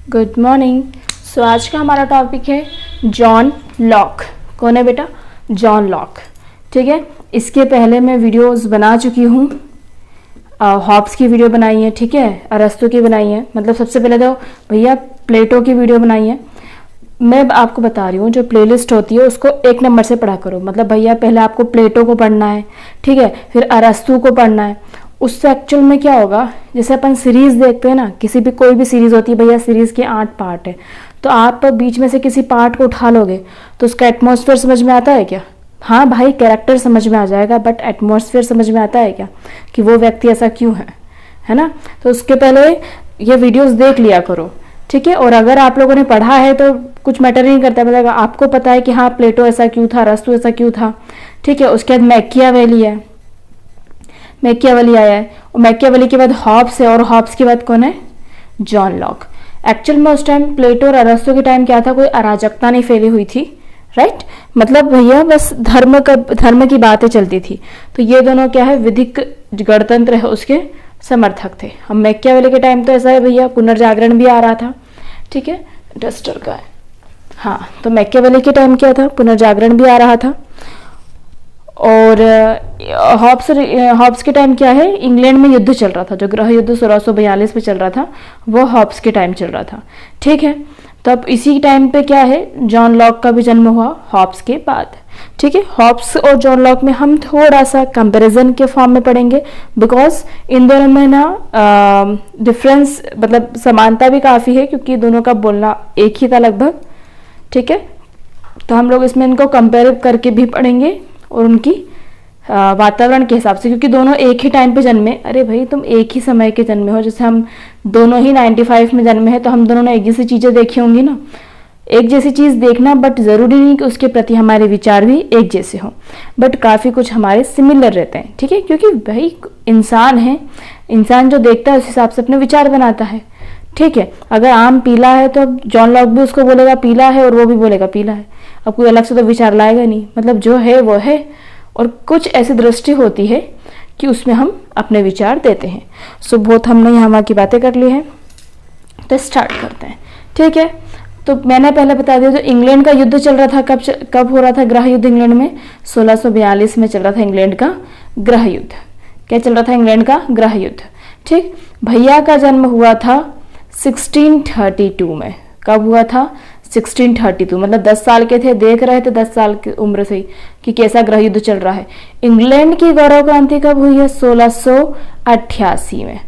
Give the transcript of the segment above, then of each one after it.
Good morning. सो आज का हमारा टॉपिक है जॉन लॉक। कौन है बेटा? John Locke. ठीक है, इसके पहले मैं वीडियोस बना चुकी हूँ। हॉब्स की वीडियो बनाई है, ठीक है, अरस्तु की बनाई है, मतलब सबसे पहले तो भैया प्लेटो की वीडियो बनाई है। मैं आपको बता रही हूँ जो प्लेलिस्ट होती है उसको 1 नंबर से पढ़ा करो। मतलब भैया पहले आपको प्लेटो को पढ़ना है, ठीक है, फिर अरस्तु को पढ़ना है। उससे एक्चुअल में क्या होगा, जैसे अपन सीरीज देखते हैं ना, किसी भी कोई भी सीरीज होती है भैया, सीरीज के 8 पार्ट है, तो आप बीच में से किसी पार्ट को उठा लोगे तो उसका एटमॉस्फेयर समझ में आता है क्या? हाँ भाई, कैरेक्टर समझ में आ जाएगा, बट एटमॉस्फेयर समझ में आता है क्या कि वो व्यक्ति ऐसा क्यों है ना? तो उसके पहले ये वीडियोस देख लिया करो, ठीक है। और अगर आप लोगों ने पढ़ा है तो कुछ मैटर नहीं करता, मतलब आपको पता है कि हाँ प्लेटो ऐसा क्यों था, अरस्तु ऐसा क्यों था, ठीक है। उसके बाद मैकियावेली है, मैकियावेली आया है, और मैकियावेली के बाद हॉब्स है, और हॉब्स के बाद कौन है? John Locke. एक्चुअल में उस टाइम प्लेटो और अरस्तु के टाइम क्या था, कोई अराजकता नहीं फैली हुई थी, राइट। मतलब भैया बस धर्म की बातें चलती थी। तो ये दोनों क्या है, विधिक गणतंत्र है उसके समर्थक थे। हम मैकियावेली के टाइम तो ऐसा है भैया, पुनर्जागरण भी आ रहा था, ठीक है, डस्टर का है, हाँ। तो मैकियावेली के टाइम क्या था, पुनर्जागरण भी आ रहा था। और हॉब्स के टाइम क्या है, इंग्लैंड में युद्ध चल रहा था, जो गृह युद्ध 1642 में चल रहा था, वो हॉब्स के टाइम चल रहा था, ठीक है। तो अब इसी टाइम पे क्या है, जॉन लॉक का भी जन्म हुआ हॉब्स के बाद, ठीक है। हॉब्स और जॉन लॉक में हम थोड़ा सा कंपैरिजन के फॉर्म में पढ़ेंगे, बिकॉज इन दोनों में ना डिफरेंस, मतलब समानता भी काफ़ी है, क्योंकि दोनों का बोलना एक ही था लगभग, ठीक है। तो हम लोग इसमें इनको कंपेयर करके भी पढ़ेंगे और उनकी वातावरण के हिसाब से, क्योंकि दोनों एक ही टाइम पे जन्मे। अरे भाई तुम एक ही समय के जन्मे हो, जैसे हम दोनों ही 95 में जन्मे हैं, तो हम दोनों ने एक जैसी चीज़ें देखी होंगी ना, एक जैसी चीज़ देखना, बट ज़रूरी नहीं कि उसके प्रति हमारे विचार भी एक जैसे हों, बट काफ़ी कुछ हमारे सिमिलर रहते हैं, ठीक है। क्योंकि भाई इंसान है, इंसान जो देखता है उस हिसाब से अपने विचार बनाता है, ठीक है। अगर आम पीला है तो जॉन लॉक भी उसको बोलेगा पीला है, और वो भी बोलेगा पीला है, अब कोई अलग से तो विचार लाएगा नहीं, मतलब जो है वो है। और कुछ ऐसी दृष्टि होती है कि उसमें हम अपने विचार देते हैं। सो बहुत हमने यहाँ वहाँ की बातें कर ली हैं, तो स्टार्ट करते हैं, ठीक है। तो मैंने पहले बता दिया, जो इंग्लैंड का युद्ध चल रहा था, कब हो रहा था गृह युद्ध इंग्लैंड में? 1642 में चल रहा था इंग्लैंड का गृह युद्ध। क्या चल रहा था? इंग्लैंड का गृह युद्ध, ठीक। भैया का जन्म हुआ था 1632 में। कब हुआ था? 1632, मतलब 10 साल के थे, देख रहे थे 10 साल की उम्र से ही कि कैसा गृह युद्ध चल रहा है। इंग्लैंड की गौरव क्रांति कब हुई है? 1688 में,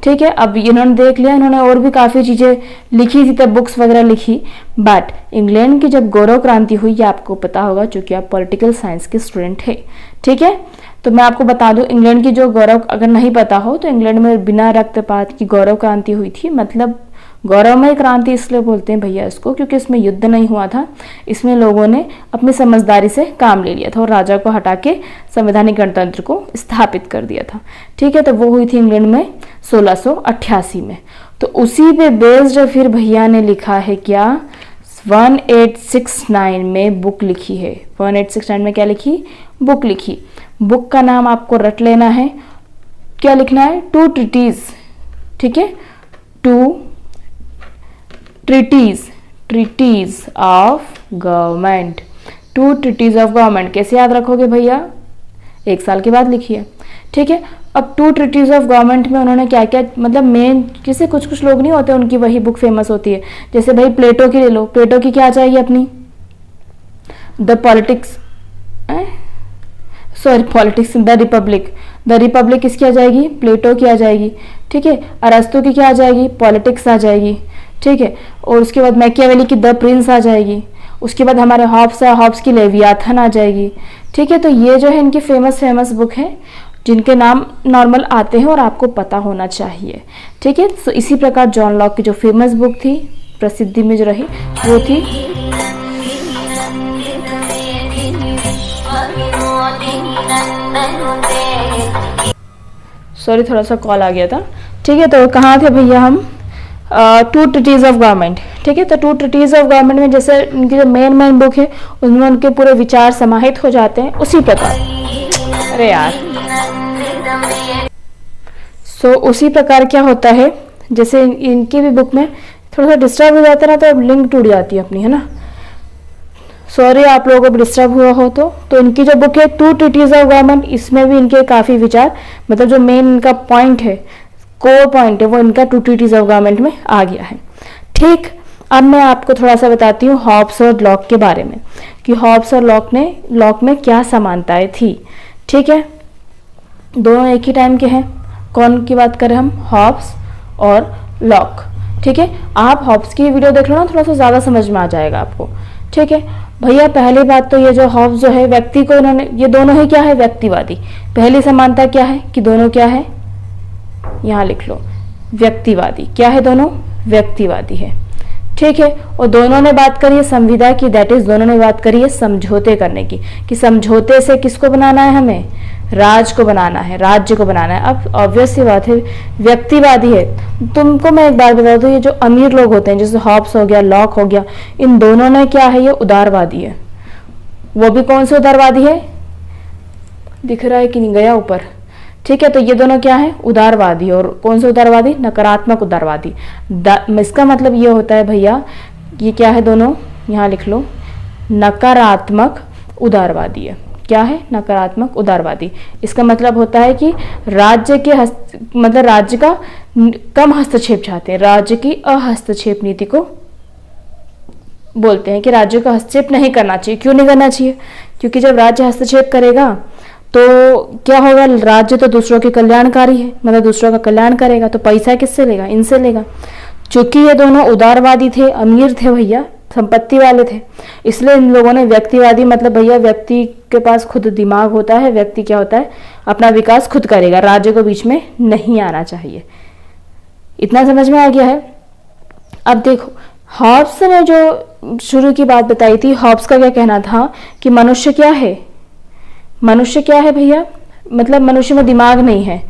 ठीक है। अब इन्होंने देख लिया, इन्होंने और भी काफ़ी चीज़ें लिखी थी, तब बुक्स वगैरह लिखी, बट इंग्लैंड की जब गौरव क्रांति हुई, ये आपको पता होगा चूँकि आप पॉलिटिकल साइंस के स्टूडेंट है, ठीक है। तो मैं आपको बता दूं, इंग्लैंड की जो गौरव, अगर नहीं पता हो तो इंग्लैंड में बिना रक्तपात की गौरव क्रांति हुई थी। मतलब गौरवमय क्रांति इसलिए बोलते हैं भैया इसको, क्योंकि इसमें युद्ध नहीं हुआ था, इसमें लोगों ने अपनी समझदारी से काम ले लिया था और राजा को हटा के संवैधानिक गणतंत्र को स्थापित कर दिया था, ठीक है। तो वो हुई थी इंग्लैंड में 1688 में। तो उसी पे बेस्ड फिर भैया ने लिखा है क्या, 1869 में बुक लिखी है। 1869 में क्या लिखी? बुक लिखी। बुक का नाम आपको रट लेना है, क्या लिखना है? 2 ट्रीटीज, ठीक है, 2 treaties of government. 2 treaties of government कैसे याद रखोगे भैया? 1 साल के बाद लिखी है, ठीक है। अब 2 ट्रीटीज ऑफ गवर्नमेंट में उन्होंने क्या क्या, मतलब मेन किसी कुछ लोग नहीं होते उनकी वही बुक फेमस होती है। जैसे भाई प्लेटो की ले लो, प्लेटो की क्या चाहिए अपनी? The politics, the Republic. The Republic किसकी आ जाएगी? प्लेटो की आ जाएगी, ठीक है। अरस्तु की क्या आ जाएगी? पॉलिटिक्स आ जाएगी, ठीक है। और उसके बाद मैकियावेली की द प्रिंस आ जाएगी। उसके बाद हमारे हॉब्स है, हॉब्स की लेवियाथन आ जाएगी, ठीक है। तो ये जो है इनकी फेमस बुक है, जिनके नाम नॉर्मल आते हैं और आपको पता होना चाहिए, ठीक है। तो इसी प्रकार जॉन लॉक की जो फेमस बुक थी, प्रसिद्धि में जो रही, वो थी सॉरी थोड़ा सा कॉल आ गया था, ठीक है। तो कहाँ थे भैया हम? 2 ट्रीटीज ऑफ गवर्नमेंट, ठीक है। तो 2 ट्रीटीज ऑफ गवर्नमेंट में जैसे उनकी जो मेन बुक है उनमें उनके पूरे विचार समाहित हो जाते हैं, उसी प्रकार, अरे यार, उसी प्रकार क्या होता है, जैसे इनकी भी बुक में थोड़ा सा डिस्टर्ब हो जाता है ना तो अब लिंक टूट जाती है अपनी, है ना। सॉरी आप लोगों को डिस्टर्ब हुआ हो तो इनकी जो बुक है टू ट्रीटीज ऑफ गवर्नमेंट, इसमें भी इनके काफ़ी विचार, मतलब जो मेन इनका पॉइंट है, कोर पॉइंट है, वो इनका टू ट्रीटीज ऑफ गवर्नमेंट में आ गया है। ठीक, अब मैं आपको थोड़ा सा बताती हूँ हॉब्स और लॉक के बारे में कि हॉब्स और लॉक में क्या समानताएं थी। ठीक है, दोनों एक ही टाइम के हैं। कौन की बात करें हम? हॉब्स और लॉक। ठीक है, आप हॉब्स की वीडियो देख लो ना, थोड़ा सा ज़्यादा समझ में आ जाएगा आपको। ठीक है भैया, पहली बात तो ये जो हॉब्स जो है व्यक्ति को इन्होंने, ये दोनों ही क्या है? व्यक्तिवादी। पहली समानता क्या है कि दोनों क्या है? यहाँ लिख लो, व्यक्तिवादी। क्या है? दोनों व्यक्तिवादी है। ठीक है, और दोनों ने बात करी है संविदा की, दैट इज दोनों ने बात करी है समझौते करने की, कि समझौते से किसको बनाना है? हमें राज को बनाना है, राज्य को बनाना है। अब ऑब्वियस सी बात है, व्यक्तिवादी है। तुमको मैं एक बात बता दूं, ये जो अमीर लोग होते हैं जैसे हॉब्स हो गया, लॉक हो गया, इन दोनों ने क्या है? ये उदारवादी है। वो भी कौन से उदारवादी है? दिख रहा है कि नहीं? गया ऊपर। ठीक है, तो ये दोनों क्या है? उदारवादी। और कौन से उदारवादी? नकारात्मक उदारवादी। इसका मतलब ये होता है भैया, ये क्या है? दोनों यहाँ लिख लो, नकारात्मक उदारवादी है। क्या है? नकारात्मक उदारवादी। इसका मतलब होता है कि राज्य के मतलब राज्य का कम हस्तक्षेप चाहते हैं, राज्य की अहस्तक्षेप नीति को बोलते हैं कि राज्य का हस्तक्षेप नहीं करना चाहिए। क्यों नहीं करना चाहिए? क्योंकि जब राज्य हस्तक्षेप करेगा तो क्या होगा? राज्य तो दूसरों के कल्याणकारी है, मतलब दूसरों का कल्याण करेगा, तो पैसा किससे लेगा? इनसे लेगा। चूंकि ये दोनों उदारवादी थे, अमीर थे भैया, संपत्ति वाले थे, इसलिए इन लोगों ने व्यक्तिवादी, मतलब भैया व्यक्ति के पास खुद दिमाग होता है, व्यक्ति क्या होता है? अपना विकास खुद करेगा, राज्य को बीच में नहीं आना चाहिए। इतना समझ में आ गया है? अब देखो, हॉब्स ने जो शुरू की बात बताई थी, हॉब्स का क्या कहना था कि मनुष्य क्या है? मनुष्य क्या है भैया? मतलब मनुष्य में दिमाग नहीं है।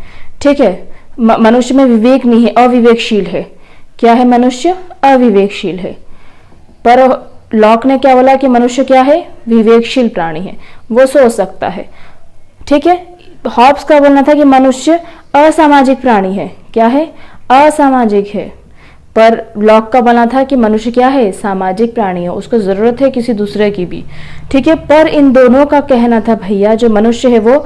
ठीक है, मनुष्य में विवेक नहीं है, अविवेकशील है। क्या है? मनुष्य अविवेकशील है। पर लॉक ने क्या बोला कि मनुष्य क्या है? विवेकशील प्राणी है, वो सोच सकता है। ठीक है, हॉब्स का बोलना था कि मनुष्य असामाजिक प्राणी है। क्या है? असामाजिक है। पर लॉक का बोलना था कि मनुष्य क्या है? सामाजिक प्राणी है, उसको जरूरत है किसी दूसरे की भी। ठीक है, पर इन दोनों का कहना था भैया जो मनुष्य है वो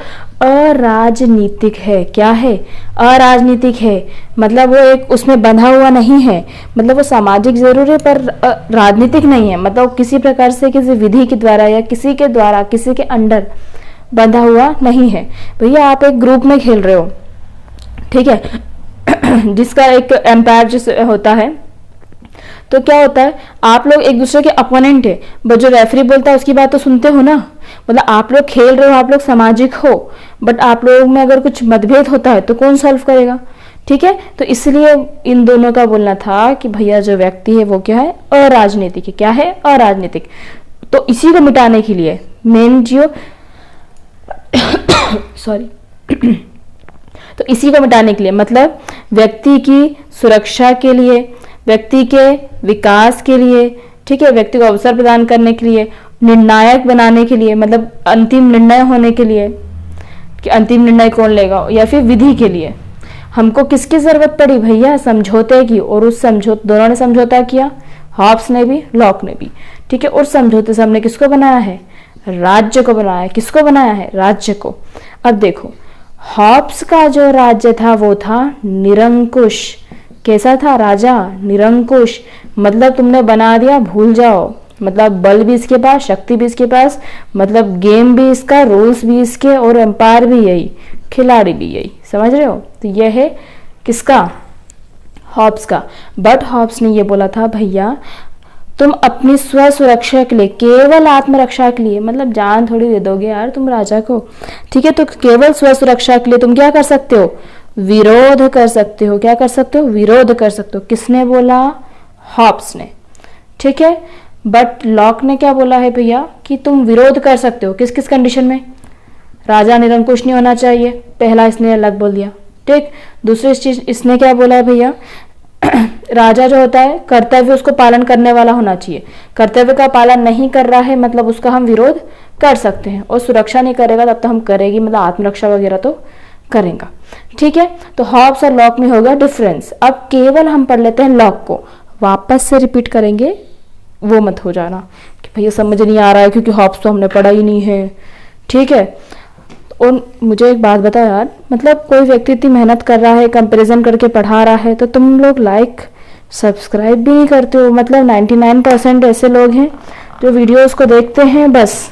अराजनीतिक है। क्या है? अराजनीतिक है, मतलब वो एक उसमें बंधा हुआ नहीं है, मतलब वो सामाजिक जरूर है पर राजनीतिक नहीं है, मतलब किसी प्रकार से किसी विधि के द्वारा या किसी के द्वारा किसी के अंडर बंधा हुआ नहीं है। भैया आप एक ग्रुप में खेल रहे हो, ठीक है, जिसका एक एम्पायर जिस होता है, तो क्या होता है? आप लोग एक दूसरे के अपोनेंट है, बट जो रेफरी बोलता है उसकी बात तो सुनते हो ना। मतलब आप लोग खेल रहे हो, आप लोग सामाजिक हो, बट आप लोगों में अगर कुछ मतभेद होता है तो कौन सॉल्व करेगा? ठीक है, तो इसलिए इन दोनों का बोलना था कि भैया जो व्यक्ति है वो क्या है? अराजनीतिक है। क्या है? अराजनीतिक। तो इसी को मिटाने के लिए मेन जो सॉरी तो इसी को मिटाने के लिए, मतलब व्यक्ति की सुरक्षा के लिए, व्यक्ति के विकास के लिए, ठीक है, व्यक्ति को अवसर प्रदान करने के लिए, निर्णायक बनाने के लिए, मतलब अंतिम निर्णय होने के लिए कि अंतिम निर्णय कौन लेगा, या फिर विधि के लिए हमको किसकी जरूरत पड़ी भैया? समझौते की। और उस समझौते, दोनों ने समझौता किया, हॉब्स ने भी, लॉक ने भी। ठीक है, और समझौते से हमने किसको बनाया है? राज्य को बनाया है। किसको बनाया है? राज्य को। अब देखो, हॉब्स का जो राज्य था वो था निरंकुश। कैसा था? राजा निरंकुश, मतलब तुमने बना दिया भूल जाओ, मतलब बल भी इसके पास, शक्ति भी इसके पास, मतलब गेम भी इसका, रूल्स भी इसके, और एम्पायर भी यही, खिलाड़ी भी यही। समझ रहे हो? तो यह है किसका? हॉब्स का। बट हॉब्स ने ये बोला था भैया तुम अपनी स्व सुरक्षा के लिए, केवल आत्मरक्षा के लिए, मतलब जान थोड़ी दे दोगे यार तुम राजा को, ठीक है, तो केवल स्व सुरक्षा के लिए तुम क्या कर सकते हो? विरोध कर सकते हो। क्या कर सकते हो? विरोध कर सकते हो। किसने बोला? हॉब्स ने। ठीक है, बट लॉक ने क्या बोला है भैया कि तुम विरोध कर सकते हो। किस किस कंडीशन में? राजा निरंकुश नहीं होना चाहिए, पहला इसने अलग बोल दिया। ठीक, दूसरी चीज इसने क्या बोला है भैया? राजा जो होता है कर्तव्य उसको पालन करने वाला होना चाहिए, कर्तव्य का पालन नहीं कर रहा है मतलब उसका हम विरोध कर सकते हैं, और सुरक्षा नहीं करेगा तब तो हम करेगी, मतलब आत्मरक्षा वगैरह तो करेगा। ठीक है, तो हॉब्स और लॉक में होगा डिफरेंस। अब केवल हम पढ़ लेते हैं लॉक को। वापस से रिपीट करेंगे वो मत हो जाना कि भैया समझ नहीं आ रहा है क्योंकि हॉप्स तो हमने पढ़ा ही नहीं है, ठीक है। और मुझे एक बात बताओ यार, मतलब कोई व्यक्ति इतनी मेहनत कर रहा है, कंपैरिजन करके पढ़ा रहा है, तो तुम लोग लाइक सब्सक्राइब भी नहीं करते हो। मतलब 99% ऐसे लोग हैं जो वीडियोस को देखते हैं बस।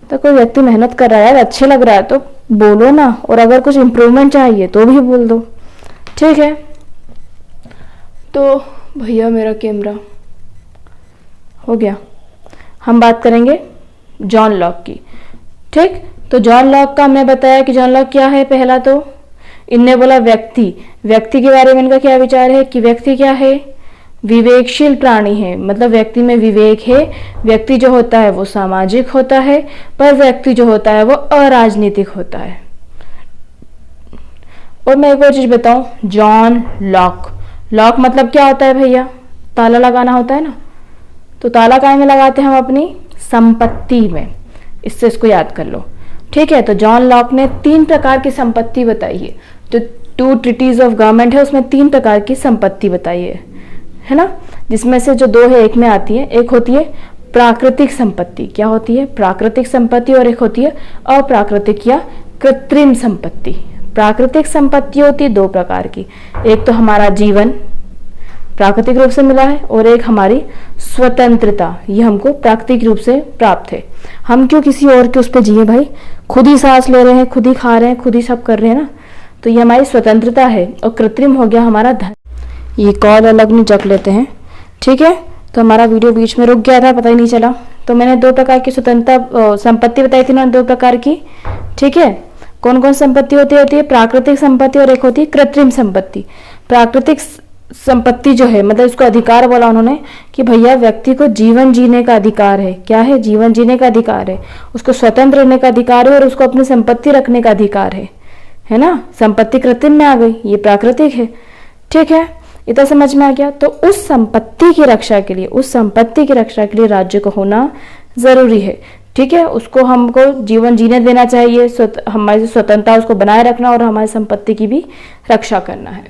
तो कोई व्यक्ति मेहनत कर रहा है यार, अच्छे लग रहा है तो बोलो ना, और अगर कुछ इम्प्रूवमेंट चाहिए तो भी बोल दो, ठीक है। तो भैया मेरा कैमरा हो गया, हम बात करेंगे जॉन लॉक की, ठीक। तो जॉन लॉक का हमने बताया कि जॉन लॉक क्या है। पहला तो इनने बोला व्यक्ति, व्यक्ति के बारे में इनका क्या विचार है कि व्यक्ति क्या है, विवेकशील प्राणी है, मतलब व्यक्ति में विवेक है। व्यक्ति जो होता है वो सामाजिक होता है, पर व्यक्ति जो होता है वो अराजनीतिक होता है। और मैं एक और चीज बताऊं, जॉन लॉक, लॉक मतलब क्या होता है भैया, ताला लगाना होता है ना। तो ताला काय में लगाते हैं हम, अपनी संपत्ति में, इससे इसको याद कर लो, ठीक है। तो जॉन लॉक ने 3 प्रकार की संपत्ति बताई है। जो 2 ट्रीटीज ऑफ गवर्नमेंट है उसमें 3 प्रकार की संपत्ति बताई है ना, जिसमें से जो 2 है एक में आती है। एक होती है प्राकृतिक संपत्ति, क्या होती है प्राकृतिक संपत्ति, और एक होती है अप्राकृतिक या कृत्रिम संपत्ति। प्राकृतिक संपत्ति होती है 2 प्रकार की, एक तो हमारा जीवन प्राकृतिक रूप से मिला है, और एक हमारी स्वतंत्रता, ये हमको प्राकृतिक रूप से प्राप्त है। हम क्यों किसी और के उस पर जिए भाई, खुद ही सांस ले रहे हैं, खुद ही खा रहे हैं, खुद ही सब कर रहे हैं ना, तो ये हमारी स्वतंत्रता है। और कृत्रिम हो गया हमारा धन। ये कॉल अलग नहीं जग लेते हैं, ठीक है। तो हमारा वीडियो बीच में रुक गया था, पता ही नहीं चला। तो मैंने 2 प्रकार की स्वतंत्रता संपत्ति बताई थी ना, 2 प्रकार की, ठीक है। कौन कौन संपत्ति होती है प्राकृतिक संपत्ति, और एक होती है कृत्रिम संपत्ति। प्राकृतिक संपत्ति जो है, मतलब इसको अधिकार बोला उन्होंने कि भैया व्यक्ति को जीवन जीने का अधिकार है। क्या है, जीवन जीने का अधिकार है, उसको स्वतंत्र रहने का अधिकार है, और उसको अपनी संपत्ति रखने का अधिकार है ना। संपत्ति कृत्रिम में आ गई, ये प्राकृतिक है, ठीक है। इतना समझ में आ गया। तो उस संपत्ति की रक्षा के लिए, उस संपत्ति की रक्षा के लिए राज्य को होना जरूरी है, ठीक है। उसको हमको जीवन जीने देना चाहिए, हमारी स्वतंत्रता उसको बनाए रखना, और हमारी संपत्ति की भी रक्षा करना है,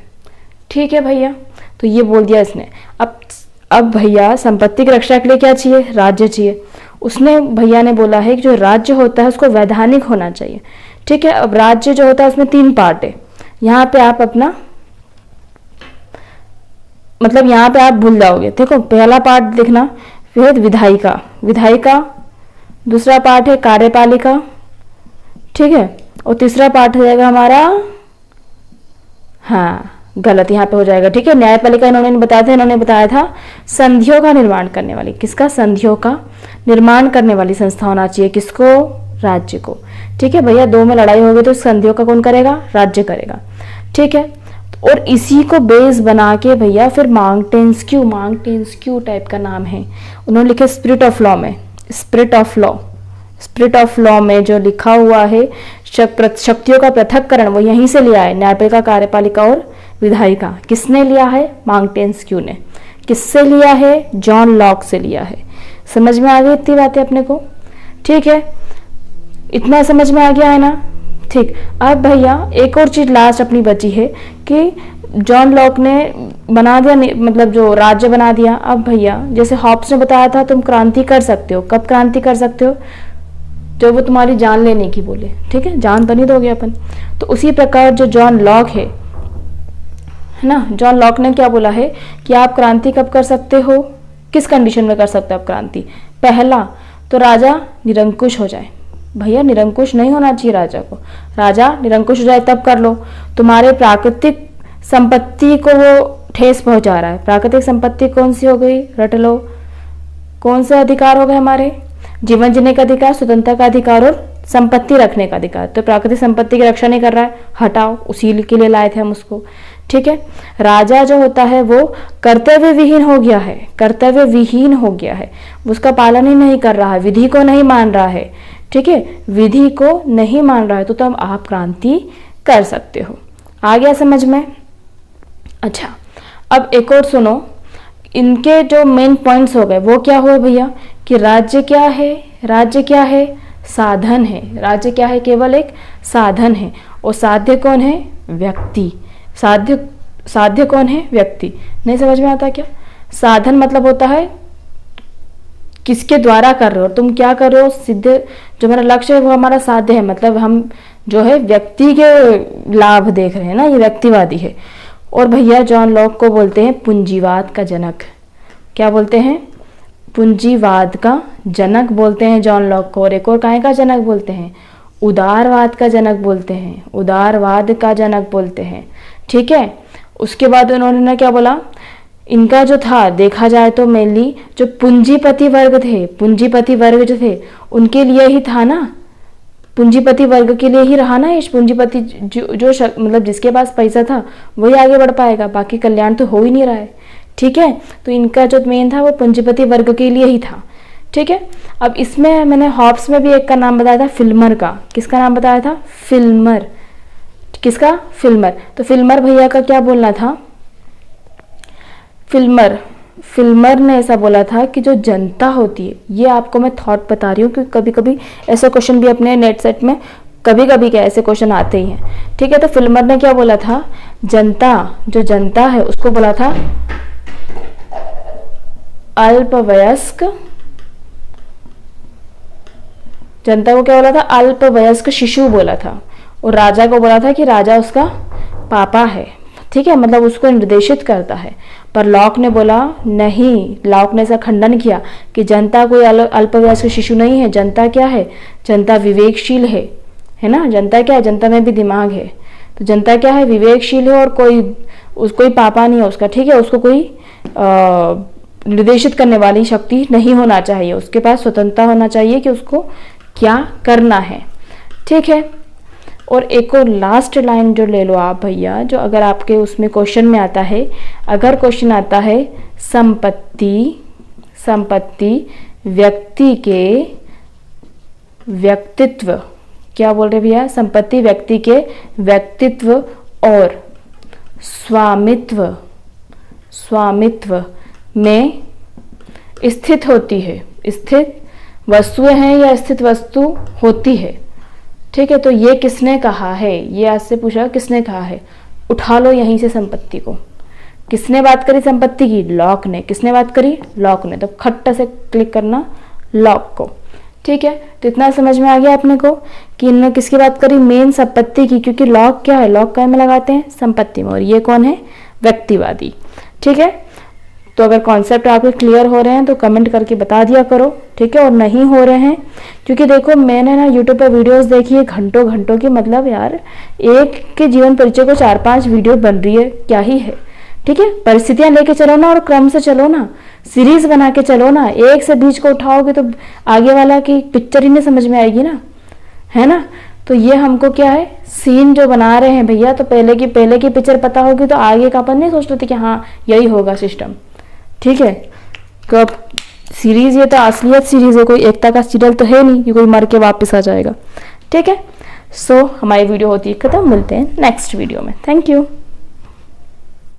ठीक है भैया। तो ये बोल दिया इसने। अब भैया संपत्ति की रक्षा के लिए क्या चाहिए, राज्य चाहिए। उसने भैया ने बोला है कि जो राज्य होता है उसको वैधानिक होना चाहिए, ठीक है। अब राज्य जो होता है उसमें 3 पार्ट है। यहाँ पे आप अपना मतलब यहाँ पे आप भूल जाओगे, देखो पहला पार्ट लिखना, फिर विधायिका, विधायिका, दूसरा पार्ट है कार्यपालिका, ठीक है, और तीसरा पार्ट हो जाएगा हमारा, हाँ गलत यहाँ पे हो जाएगा, ठीक है। न्यायपालिका इन्होंने बताया था, इन्होंने बताया था संधियों का निर्माण करने वाली, किसका, संधियों का निर्माण करने वाली संस्था होना चाहिए, किसको, राज्य को, ठीक है भैया। 2 में लड़ाई होगी तो संधियों का कौन करेगा, राज्य करेगा, ठीक है। और इसी को बेस बना के भैया फिर मांगटेन्स्क्यू टाइप का नाम है, उन्होंने लिखे स्पिरिट ऑफ लॉ में, स्पिरिट ऑफ लॉ में जो लिखा हुआ है शक्तियों का पृथक्करण, वो यहीं से लिया है, न्यायपालिका, कार्यपालिका और विधायिका। किसने लिया है, मांगटेन्स्क्यू ने। किससे लिया है, जॉन लॉक से लिया है। समझ में आ गई इतनी बातें अपने को, ठीक है। इतना समझ में आ गया है ना, ठीक। अब भैया एक और चीज लास्ट अपनी बची है कि जॉन लॉक ने बना दिया, मतलब जो राज्य बना दिया। अब भैया जैसे हॉब्स ने बताया था तुम क्रांति कर सकते हो, कब क्रांति कर सकते हो, जब वो तुम्हारी जान लेने की बोले, ठीक है, जान तो नहीं दोगे अपन। तो उसी प्रकार जो जॉन लॉक है ना, जॉन लॉक ने क्या बोला है कि आप क्रांति कब कर सकते हो, किस कंडीशन में कर सकते हो आप क्रांति। पहला तो राजा निरंकुश हो जाए। भैया निरंकुश नहीं होना चाहिए राजा को, राजा निरंकुश हो जाए तब कर लो। तुम्हारे प्राकृतिक संपत्ति को वो ठेस पहुंचा रहा है। प्राकृतिक संपत्ति कौन सी हो गई, रट लो, कौन से अधिकार हो गए हमारे, जीवन जीने का अधिकार, स्वतंत्रता का अधिकार और संपत्ति रखने का अधिकार। तो प्राकृतिक संपत्ति की रक्षा नहीं कर रहा है, हटाओ, उसी के लिए लाए थे हम उसको, ठीक है। राजा जो होता है वो कर्तव्य विहीन हो गया है, कर्तव्य विहीन हो गया है, उसका पालन ही नहीं कर रहा है, विधि को नहीं मान रहा है, ठीक है, विधि को नहीं मान रहा है, तो तब आप क्रांति कर सकते हो। आ गया समझ में। अच्छा अब एक और सुनो, इनके जो मेन पॉइंट्स हो गए वो क्या हुए भैया कि राज्य क्या है, राज्य क्या है, साधन है। राज्य क्या है, केवल एक साधन है। और साध्य कौन है, व्यक्ति। साध्य साध्य कौन है? व्यक्ति। नहीं समझ में आता क्या? साधन मतलब होता है किसके द्वारा कर रहे हो, तुम क्या कर रहे हो, सिद्ध जो हमारा लक्ष्य है वो हमारा साध्य है, मतलब हम जो है व्यक्ति के लाभ देख रहे हैं ना, ये व्यक्तिवादी है। और भैया जॉन लॉक को बोलते हैं पूंजीवाद का जनक। क्या बोलते हैं? पूंजीवाद का जनक बोलते हैं जॉन लॉक को। और एक और काहे का जनक बोलते हैं? उदारवाद का जनक बोलते हैं, उदारवाद का जनक बोलते हैं। ठीक है, उसके बाद उन्होंने क्या बोला, इनका जो था देखा जाए तो मेनली जो पूंजीपति वर्ग थे, पूंजीपति वर्ग जो थे उनके लिए ही था ना, पूंजीपति वर्ग के लिए ही रहा ना। इस पूंजीपति जो मतलब जिसके पास पैसा था वही आगे बढ़ पाएगा, बाकी कल्याण तो हो ही नहीं रहा है। ठीक है, तो इनका जो मेन था वो पूंजीपति वर्ग के लिए ही था। ठीक है, अब इसमें मैंने हॉब्स में भी एक का नाम बताया था, फिल्मर का। किसका नाम बताया था? फिल्मर। किसका? फिल्मर। तो फिल्मर भैया का क्या बोलना था? फिल्मर ने ऐसा बोला था कि जो जनता होती है, ये आपको मैं थॉट बता रही हूँ क्योंकि कभी कभी ऐसे क्वेश्चन भी अपने नेट सेट में कभी कभी क्या ऐसे क्वेश्चन आते ही हैं। ठीक है, तो फिल्मर ने क्या बोला था, जनता, जो जनता है उसको बोला था अल्पवयस्क, जनता को क्या बोला था? अल्पवयस्क शिशु बोला था। और राजा को बोला था कि राजा उसका पापा है। ठीक है, मतलब उसको निर्देशित करता है। पर लॉक ने बोला नहीं, लॉक ने ऐसा खंडन किया कि जनता कोई अल्पवयस्क शिशु नहीं है। जनता क्या है? जनता विवेकशील है ना। जनता क्या है? जनता में भी दिमाग है। तो जनता क्या है? विवेकशील है और कोई पापा नहीं है उसका। ठीक है, उसको कोई निर्देशित करने वाली शक्ति नहीं होना चाहिए, उसके पास स्वतंत्रता होना चाहिए कि उसको क्या करना है। ठीक है, और एक और लास्ट लाइन जो ले लो आप भैया, जो अगर आपके उसमें क्वेश्चन में आता है, अगर क्वेश्चन आता है संपत्ति व्यक्ति के व्यक्तित्व, क्या बोल रहे भैया? संपत्ति व्यक्ति के व्यक्तित्व और स्वामित्व में स्थित होती है। स्थित वस्तुएं हैं या स्थित वस्तु होती है। ठीक है, तो ये किसने कहा है? ये आज से पूछा किसने कहा है? उठा लो यहीं से संपत्ति को। किसने बात करी संपत्ति की? लॉक ने। किसने बात करी? लॉक ने। तो खट्टा से क्लिक करना लॉक को। ठीक है, तो इतना समझ में आ गया अपने को कि इन्होंने किसकी बात करी? मेन संपत्ति की, क्योंकि लॉक क्या है? लॉक क्या में लगाते हैं? संपत्ति में। और ये कौन है? व्यक्तिवादी। ठीक है, तो अगर कॉन्सेप्ट आपके क्लियर हो रहे हैं तो कमेंट करके बता दिया करो। ठीक है, और नहीं हो रहे हैं, क्योंकि देखो मैंने ना यूट्यूब पर वीडियोस देखी है घंटों की, मतलब यार एक के जीवन परिचय को 4-5 वीडियो बन रही है, क्या ही है। ठीक है, परिस्थितियां लेके चलो ना और क्रम से चलो ना, सीरीज बना के चलो ना। एक से बीच को उठाओगे तो आगे वाला की पिक्चर ही नहीं समझ में आएगी ना, है ना। तो ये हमको क्या है, सीन जो बना रहे हैं भैया, तो पहले की पिक्चर पता होगी तो आगे का अपन नहीं सोच रहे थे कि हाँ यही होगा सिस्टम। ठीक है, कब सीरीज, ये तो असलियत सीरीज है, कोई एकता का सीरियल तो है नहीं कि कोई मर के वापस आ जाएगा। ठीक है, सो हमारी वीडियो होती है खत्म, मिलते हैं नेक्स्ट वीडियो में। Thank you.